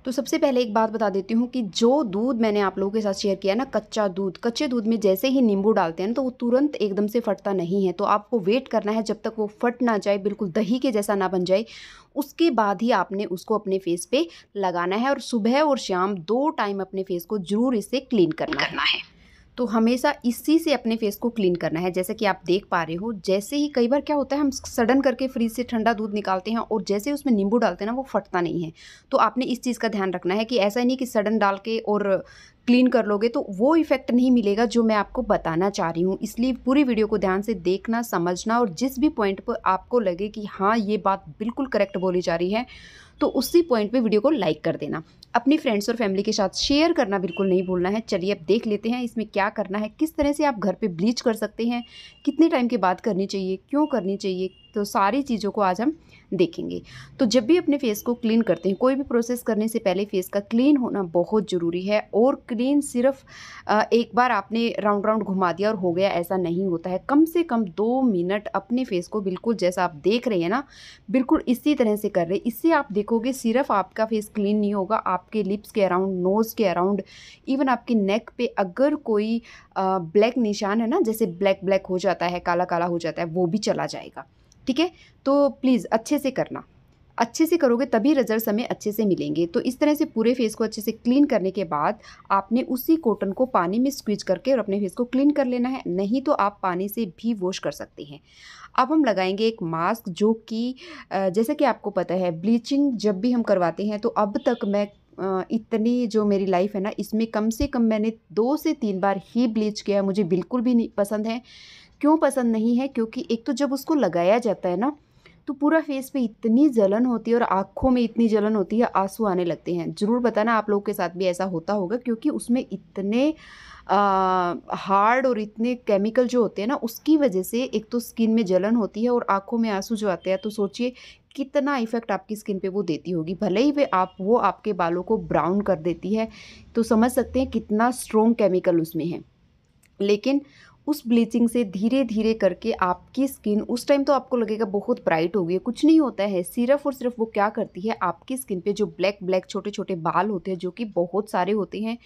तो सबसे पहले एक बात बता देती हूँ कि जो दूध मैंने आप लोगों के साथ शेयर किया ना, कच्चा दूध, कच्चे दूध में जैसे ही नींबू डालते हैं ना तो वो तुरंत एकदम से फटता नहीं है। तो आपको वेट करना है जब तक वो फट ना जाए, बिल्कुल दही के जैसा ना बन जाए। उसके बाद ही आपने उसको अपने फेस पे लगाना है और सुबह और शाम 2 टाइम अपने फेस को ज़रूर इससे क्लीन करना है। तो हमेशा इसी से अपने फेस को क्लीन करना है। जैसे कि आप देख पा रहे हो, जैसे ही कई बार क्या होता है हम सडन करके फ्रिज से ठंडा दूध निकालते हैं और जैसे उसमें नींबू डालते हैं ना वो फटता नहीं है। तो आपने इस चीज़ का ध्यान रखना है कि ऐसा नहीं कि सडन डाल के और क्लीन कर लोगे तो वो इफ़ेक्ट नहीं मिलेगा जो मैं आपको बताना चाह रही हूँ। इसलिए पूरी वीडियो को ध्यान से देखना, समझना और जिस भी पॉइंट पर आपको लगे कि हाँ ये बात बिल्कुल करेक्ट बोली जा रही है तो उसी पॉइंट पे वीडियो को लाइक कर देना। अपनी फ्रेंड्स और फैमिली के साथ शेयर करना बिल्कुल नहीं भूलना है। चलिए अब देख लेते हैं इसमें क्या करना है, किस तरह से आप घर पे ब्लीच कर सकते हैं, कितने टाइम के बाद करनी चाहिए, क्यों करनी चाहिए, तो सारी चीज़ों को आज हम देखेंगे। तो जब भी अपने फेस को क्लीन करते हैं, कोई भी प्रोसेस करने से पहले फेस का क्लीन होना बहुत ज़रूरी है। और क्लीन सिर्फ एक बार आपने राउंड राउंड घुमा दिया और हो गया, ऐसा नहीं होता है। कम से कम 2 मिनट अपने फेस को बिल्कुल जैसा आप देख रहे हैं ना, बिल्कुल इसी तरह से कर रहे हैं। इससे आप देखोगे सिर्फ आपका फेस क्लीन नहीं होगा, आपके लिप्स के अराउंड, नोज़ के अराउंड, इवन आपकी नेक पे अगर कोई ब्लैक निशान है ना, जैसे ब्लैक ब्लैक हो जाता है, काला काला हो जाता है, वो भी चला जाएगा। ठीक है, तो प्लीज़ अच्छे से करना। अच्छे से करोगे तभी रिजल्ट्स हमें अच्छे से मिलेंगे। तो इस तरह से पूरे फेस को अच्छे से क्लीन करने के बाद आपने उसी कॉटन को पानी में स्क्वीज करके और अपने फेस को क्लीन कर लेना है। नहीं तो आप पानी से भी वॉश कर सकते हैं। अब हम लगाएंगे एक मास्क जो कि जैसे कि आपको पता है ब्लीचिंग जब भी हम करवाते हैं तो अब तक मैं इतनी जो मेरी लाइफ है ना, इसमें कम से कम मैंने 2 से 3 बार ही ब्लीच किया है। मुझे बिल्कुल भी नहीं पसंद है। क्यों पसंद नहीं है? क्योंकि एक तो जब उसको लगाया जाता है ना तो पूरा फेस पे इतनी जलन होती है और आँखों में इतनी जलन होती है, आँसू आने लगते हैं। ज़रूर बताना आप लोगों के साथ भी ऐसा होता होगा, क्योंकि उसमें इतने हार्ड और इतने केमिकल जो होते हैं ना, उसकी वजह से एक तो स्किन में जलन होती है और आँखों में आँसू जो आते हैं। तो सोचिए कितना इफ़ेक्ट आपकी स्किन पे वो देती होगी। भले ही वो आपके बालों को ब्राउन कर देती है, तो समझ सकते हैं कितना स्ट्रॉन्ग केमिकल उसमें है। लेकिन उस ब्लीचिंग से धीरे धीरे करके आपकी स्किन उस टाइम तो आपको लगेगा बहुत ब्राइट हो गई है, कुछ नहीं होता है। सिर्फ और सिर्फ वो क्या करती है, आपकी स्किन पे जो ब्लैक ब्लैक छोटे छोटे बाल होते हैं, जो कि बहुत सारे होते हैं,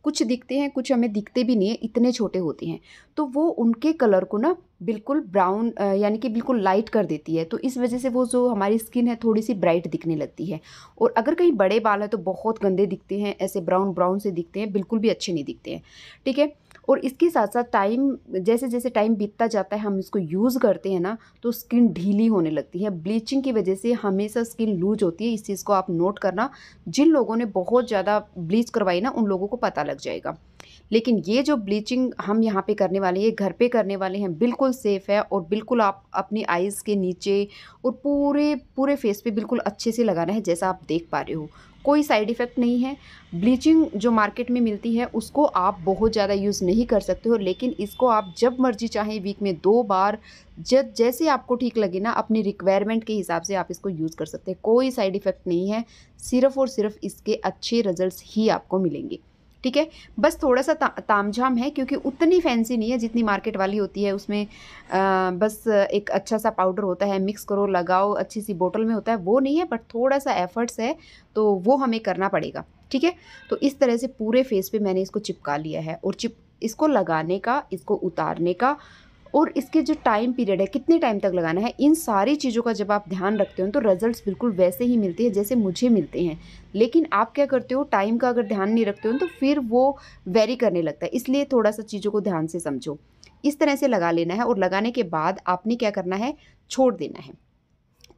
कुछ दिखते हैं, कुछ हमें दिखते भी नहीं है, इतने छोटे होते हैं, तो वो उनके कलर को ना बिल्कुल ब्राउन यानी कि बिल्कुल लाइट कर देती है। तो इस वजह से वो जो हमारी स्किन है थोड़ी सी ब्राइट दिखने लगती है। और अगर कहीं बड़े बाल है तो बहुत गंदे दिखते हैं, ऐसे ब्राउन ब्राउन से दिखते हैं, बिल्कुल भी अच्छे नहीं दिखते हैं। ठीक है, और इसके साथ साथ टाइम जैसे जैसे टाइम बीतता जाता है, हम इसको यूज़ करते हैं ना, तो स्किन ढीली होने लगती है। ब्लीचिंग की वजह से हमेशा स्किन लूज होती है। इस चीज़ को आप नोट करना। जिन लोगों ने बहुत ज़्यादा ब्लीच करवाई ना, उन लोगों को पता लग जाएगा। लेकिन ये जो ब्लीचिंग हम यहाँ पे करने वाले हैं, घर पे करने वाले हैं, बिल्कुल सेफ़ है। और बिल्कुल आप अपनी आइज़ के नीचे और पूरे पूरे फेस पे बिल्कुल अच्छे से लगाना है, जैसा आप देख पा रहे हो। कोई साइड इफ़ेक्ट नहीं है। ब्लीचिंग जो मार्केट में मिलती है उसको आप बहुत ज़्यादा यूज़ नहीं कर सकते हो, लेकिन इसको आप जब मर्जी चाहें वीक में 2 बार, जब जैसे आपको ठीक लगे ना, अपनी रिक्वायरमेंट के हिसाब से आप इसको यूज़ कर सकते हैं। कोई साइड इफ़ेक्ट नहीं है, सिर्फ़ और सिर्फ इसके अच्छे रिजल्ट्स ही आपको मिलेंगे। ठीक है, बस थोड़ा सा तामझाम है, क्योंकि उतनी फैंसी नहीं है जितनी मार्केट वाली होती है। उसमें बस एक अच्छा सा पाउडर होता है, मिक्स करो, लगाओ, अच्छी सी बोतल में होता है, वो नहीं है। बट थोड़ा सा एफर्ट्स है, तो वो हमें करना पड़ेगा। ठीक है, तो इस तरह से पूरे फेस पे मैंने इसको चिपका लिया है। और इसको लगाने का, इसको उतारने का और इसके जो टाइम पीरियड है, कितने टाइम तक लगाना है, इन सारी चीज़ों का जब आप ध्यान रखते हो तो रिजल्ट्स बिल्कुल वैसे ही मिलते हैं जैसे मुझे मिलते हैं। लेकिन आप क्या करते हो, टाइम का अगर ध्यान नहीं रखते हो तो फिर वो वेरी करने लगता है। इसलिए थोड़ा सा चीज़ों को ध्यान से समझो। इस तरह से लगा लेना है और लगाने के बाद आपने क्या करना है, छोड़ देना है।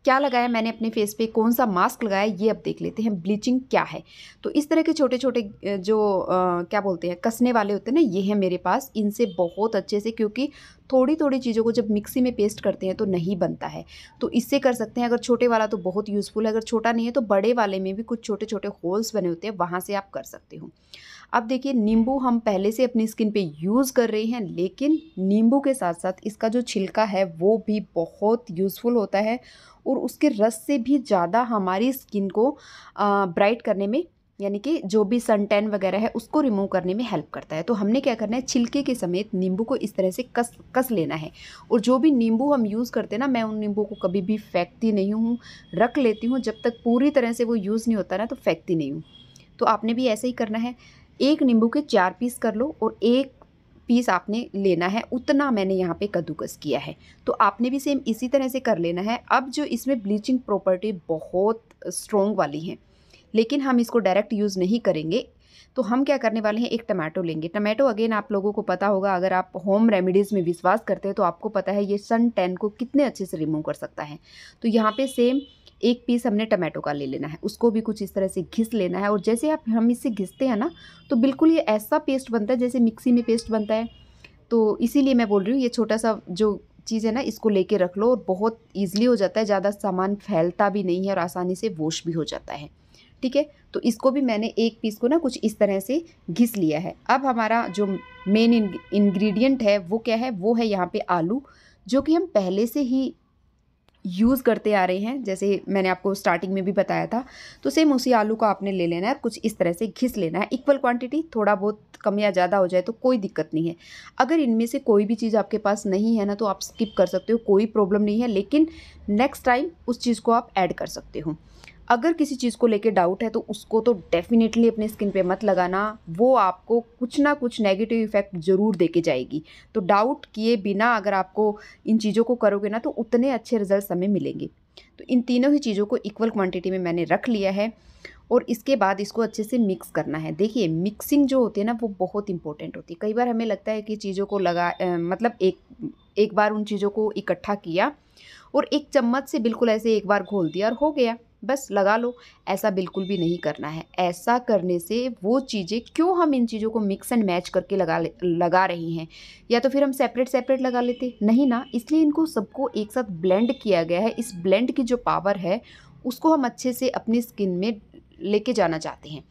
क्या लगाया मैंने अपने फेस पे, कौन सा मास्क लगाया, ये अब देख लेते हैं ब्लीचिंग क्या है। तो इस तरह के छोटे छोटे जो क्या बोलते हैं, कसने वाले होते हैं ना, ये है मेरे पास। इनसे बहुत अच्छे से, क्योंकि थोड़ी थोड़ी चीज़ों को जब मिक्सी में पेस्ट करते हैं तो नहीं बनता है, तो इससे कर सकते हैं। अगर छोटे वाला तो बहुत यूज़फुल है, अगर छोटा नहीं है तो बड़े वाले में भी कुछ छोटे छोटे होल्स बने होते हैं, वहाँ से आप कर सकते हो। अब देखिए, नींबू हम पहले से अपनी स्किन पे यूज़ कर रहे हैं, लेकिन नींबू के साथ साथ इसका जो छिलका है वो भी बहुत यूज़फुल होता है और उसके रस से भी ज़्यादा हमारी स्किन को ब्राइट करने में यानी कि जो भी सन टैन वगैरह है उसको रिमूव करने में हेल्प करता है। तो हमने क्या करना है, छिलके के समेत नींबू को इस तरह से कस लेना है। और जो भी नींबू हम यूज़ करते हैं ना, मैं उन नींबू को कभी भी फेंकती नहीं हूँ, रख लेती हूँ। जब तक पूरी तरह से वो यूज़ नहीं होता ना तो फेंकती नहीं हूँ। तो आपने भी ऐसे ही करना है। एक नींबू के 4 पीस कर लो और एक पीस आपने लेना है, उतना मैंने यहाँ पे कद्दूकस किया है। तो आपने भी सेम इसी तरह से कर लेना है। अब जो इसमें ब्लीचिंग प्रॉपर्टी बहुत स्ट्रॉन्ग वाली है, लेकिन हम इसको डायरेक्ट यूज़ नहीं करेंगे। तो हम क्या करने वाले हैं, एक टमाटो लेंगे। टमाटो अगेन आप लोगों को पता होगा, अगर आप होम रेमेडीज़ में विश्वास करते हैं तो आपको पता है ये सन टैन को कितने अच्छे से रिमूव कर सकता है। तो यहाँ पे सेम एक पीस हमने टमाटो का ले लेना है, उसको भी कुछ इस तरह से घिस लेना है। और जैसे हम इससे घिसते हैं ना तो बिल्कुल ये ऐसा पेस्ट बनता है जैसे मिक्सी में पेस्ट बनता है। तो इसीलिए मैं बोल रही हूँ, ये छोटा सा जो चीज़ है ना इसको लेके रख लो और बहुत ईजिली हो जाता है, ज़्यादा सामान फैलता भी नहीं है और आसानी से वॉश भी हो जाता है। ठीक है, तो इसको भी मैंने एक पीस को ना कुछ इस तरह से घिस लिया है। अब हमारा जो मेन इंग्रेडिएंट है वो क्या है, वो है यहाँ पे आलू, जो कि हम पहले से ही यूज़ करते आ रहे हैं, जैसे मैंने आपको स्टार्टिंग में भी बताया था। तो सेम उसी आलू को आपने ले लेना है और कुछ इस तरह से घिस लेना है। इक्वल क्वांटिटी, थोड़ा बहुत कम या ज़्यादा हो जाए तो कोई दिक्कत नहीं है। अगर इनमें से कोई भी चीज़ आपके पास नहीं है ना तो आप स्किप कर सकते हो, कोई प्रॉब्लम नहीं है। लेकिन नेक्स्ट टाइम उस चीज़ को आप ऐड कर सकते हो। अगर किसी चीज़ को लेके डाउट है तो उसको तो डेफिनेटली अपने स्किन पे मत लगाना, वो आपको कुछ ना कुछ नेगेटिव इफेक्ट ज़रूर देके जाएगी। तो डाउट किए बिना अगर आपको इन चीज़ों को करोगे ना तो उतने अच्छे रिजल्ट्स हमें मिलेंगे। तो इन तीनों ही चीज़ों को इक्वल क्वांटिटी में मैंने रख लिया है और इसके बाद इसको अच्छे से मिक्स करना है। देखिए मिक्सिंग जो होती है ना वो बहुत इंपॉर्टेंट होती है। कई बार हमें लगता है कि चीज़ों को मतलब एक बार उन चीज़ों को इकट्ठा किया और एक चम्मच से बिल्कुल ऐसे एक बार घोल दिया और हो गया, बस लगा लो। ऐसा बिल्कुल भी नहीं करना है। ऐसा करने से वो चीज़ें, क्यों हम इन चीज़ों को मिक्स एंड मैच करके लगा रही हैं, या तो फिर हम सेपरेट सेपरेट लगा लेते, नहीं ना। इसलिए इनको सबको एक साथ ब्लेंड किया गया है। इस ब्लेंड की जो पावर है उसको हम अच्छे से अपनी स्किन में लेके जाना चाहते हैं।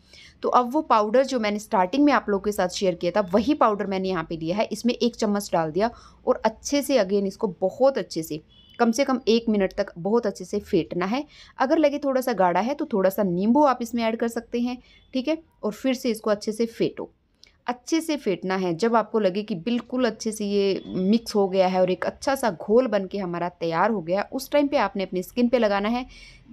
तो अब वो पाउडर जो मैंने स्टार्टिंग में आप लोगों के साथ शेयर किया था, वही पाउडर मैंने यहाँ पे लिया है। इसमें 1 चम्मच डाल दिया और अच्छे से अगेन इसको बहुत अच्छे से कम 1 मिनट तक बहुत अच्छे से फेंटना है। अगर लगे थोड़ा सा गाढ़ा है तो थोड़ा सा नींबू आप इसमें ऐड कर सकते हैं। ठीक है, और फिर से इसको अच्छे से फेंटो। अच्छे से फेंटना है। जब आपको लगे कि बिल्कुल अच्छे से ये मिक्स हो गया है और एक अच्छा सा घोल बन के हमारा तैयार हो गया, उस टाइम पे आपने अपनी स्किन पे लगाना है।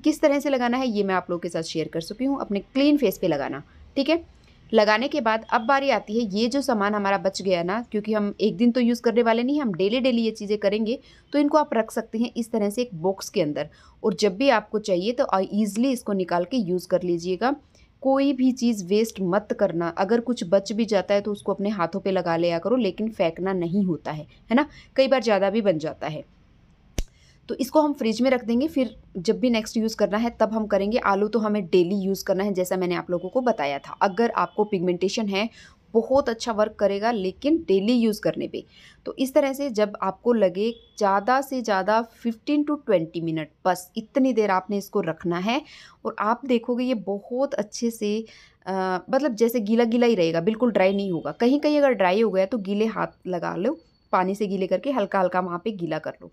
किस तरह से लगाना है ये मैं आप लोगों के साथ शेयर कर चुकी हूँ, अपने क्लीन फेस पे लगाना। ठीक है, लगाने के बाद अब बारी आती है, ये जो सामान हमारा बच गया ना, क्योंकि हम एक दिन तो यूज़ करने वाले नहीं, हम डेली डेली ये चीज़ें करेंगे, तो इनको आप रख सकते हैं इस तरह से एक बॉक्स के अंदर। और जब भी आपको चाहिए तो ईजिली इसको निकाल के यूज़ कर लीजिएगा। कोई भी चीज़ वेस्ट मत करना। अगर कुछ बच भी जाता है तो उसको अपने हाथों पे लगा लिया करो, लेकिन फेंकना नहीं होता है ना। कई बार ज़्यादा भी बन जाता है। तो इसको हम फ्रिज में रख देंगे, फिर जब भी नेक्स्ट यूज़ करना है तब हम करेंगे। आलू तो हमें डेली यूज़ करना है, जैसा मैंने आप लोगों को बताया था। अगर आपको पिगमेंटेशन है, बहुत अच्छा वर्क करेगा, लेकिन डेली यूज़ करने पे। तो इस तरह से जब आपको लगे, ज़्यादा से ज़्यादा 15 टू 20 मिनट, बस इतनी देर आपने इसको रखना है। और आप देखोगे ये बहुत अच्छे से मतलब जैसे गीला गीला ही रहेगा, बिल्कुल ड्राई नहीं होगा। कहीं कहीं अगर ड्राई हो गया तो गीले हाथ लगा लो, पानी से गीले करके हल्का हल्का वहाँ पे गीला कर लो।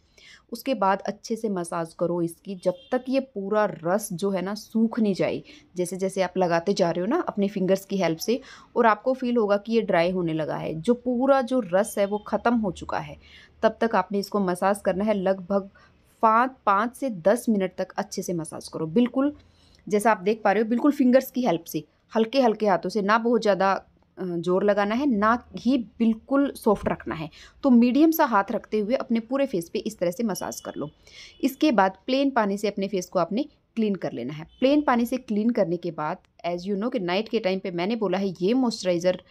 उसके बाद अच्छे से मसाज करो इसकी, जब तक ये पूरा रस जो है ना सूख नहीं जाए। जैसे जैसे आप लगाते जा रहे हो ना अपने फिंगर्स की हेल्प से, और आपको फील होगा कि ये ड्राई होने लगा है, जो पूरा जो रस है वो ख़त्म हो चुका है, तब तक आपने इसको मसाज करना है। लगभग 5 से 10 मिनट तक अच्छे से मसाज करो। बिल्कुल जैसा आप देख पा रहे हो, बिल्कुल फिंगर्स की हेल्प से, हल्के हल्के हाथों से, ना बहुत ज़्यादा जोर लगाना है, ना ही बिल्कुल सॉफ्ट रखना है। तो मीडियम सा हाथ रखते हुए अपने पूरे फेस पे इस तरह से मसाज कर लो। इसके बाद प्लेन पानी से अपने फेस को आपने क्लीन कर लेना है। प्लेन पानी से क्लीन करने के बाद एज यू नो कि नाइट के टाइम पे मैंने बोला है ये मॉइस्चराइज़र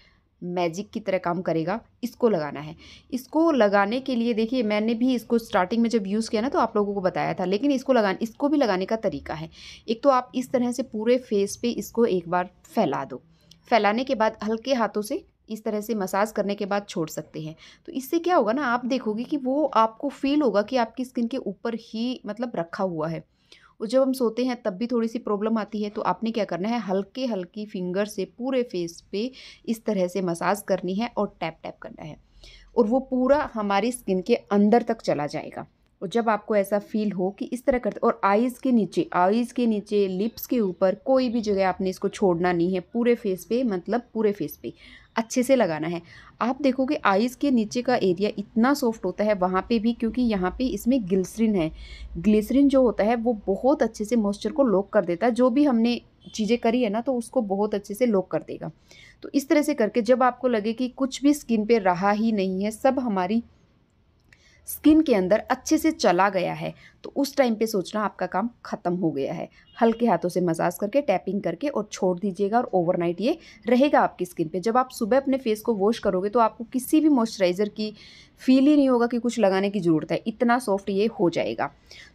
मैजिक की तरह काम करेगा, इसको लगाना है। इसको लगाने के लिए देखिए, मैंने भी इसको स्टार्टिंग में जब यूज़ किया ना तो आप लोगों को बताया था, लेकिन इसको भी लगाने का तरीका है। एक तो आप इस तरह से पूरे फेस पे इसको एक बार फैला दो। फैलाने के बाद हल्के हाथों से इस तरह से मसाज करने के बाद छोड़ सकते हैं। तो इससे क्या होगा ना, आप देखोगे कि वो आपको फील होगा कि आपकी स्किन के ऊपर ही मतलब रखा हुआ है। और जब हम सोते हैं तब भी थोड़ी सी प्रॉब्लम आती है, तो आपने क्या करना है, हल्के हल्की फिंगर से पूरे फेस पे इस तरह से मसाज करनी है और टैप टैप करना है, और वो पूरा हमारी स्किन के अंदर तक चला जाएगा। और जब आपको ऐसा फ़ील हो कि इस तरह करते, और आईज़ के नीचे, लिप्स के ऊपर कोई भी जगह आपने इसको छोड़ना नहीं है, पूरे फेस पे, मतलब पूरे फेस पे अच्छे से लगाना है। आप देखोगे आईज़ के नीचे का एरिया इतना सॉफ्ट होता है वहाँ पे भी, क्योंकि यहाँ पे इसमें ग्लिसरीन है। ग्लिसरीन जो होता है वो बहुत अच्छे से मॉइस्चर को लॉक कर देता है। जो भी हमने चीज़ें करी है ना, तो उसको बहुत अच्छे से लॉक कर देगा। तो इस तरह से करके जब आपको लगे कि कुछ भी स्किन पे रहा ही नहीं है, सब हमारी स्किन के अंदर अच्छे से चला गया है, तो उस टाइम पे सोचना आपका काम ख़त्म हो गया है। हल्के हाथों से मसाज करके, टैपिंग करके और छोड़ दीजिएगा, और ओवरनाइट ये रहेगा आपकी स्किन पे। जब आप सुबह अपने फेस को वॉश करोगे तो आपको किसी भी मॉइस्चराइज़र की फील ही नहीं होगा कि कुछ लगाने की ज़रूरत है, इतना सॉफ्ट ये हो जाएगा।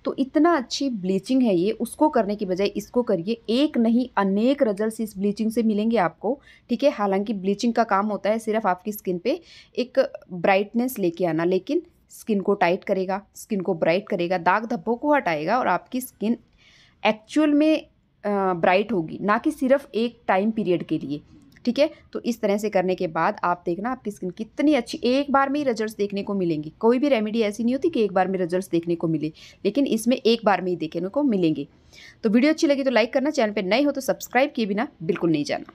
तो इतना अच्छी ब्लीचिंग है ये, उसको करने की बजाय इसको करिए। एक नहीं अनेक रिजल्ट्स इस ब्लीचिंग से मिलेंगे आपको, ठीक है। हालांकि ब्लीचिंग का काम होता है सिर्फ आपकी स्किन पे एक ब्राइटनेस लेके आना, लेकिन स्किन को टाइट करेगा, स्किन को ब्राइट करेगा, दाग धब्बों को हटाएगा, और आपकी स्किन एक्चुअल में ब्राइट होगी, ना कि सिर्फ एक टाइम पीरियड के लिए, ठीक है। तो इस तरह से करने के बाद आप देखना आपकी स्किन कितनी अच्छी, एक बार में ही रिजल्ट्स देखने को मिलेंगे। कोई भी रेमेडी ऐसी नहीं होती कि एक बार में रिजल्ट्स देखने को मिले, लेकिन इसमें एक बार में ही देखने को मिलेंगे। तो वीडियो अच्छी लगी तो लाइक करना, चैनल पर नए हो तो सब्सक्राइब किए बिना बिल्कुल नहीं जाना।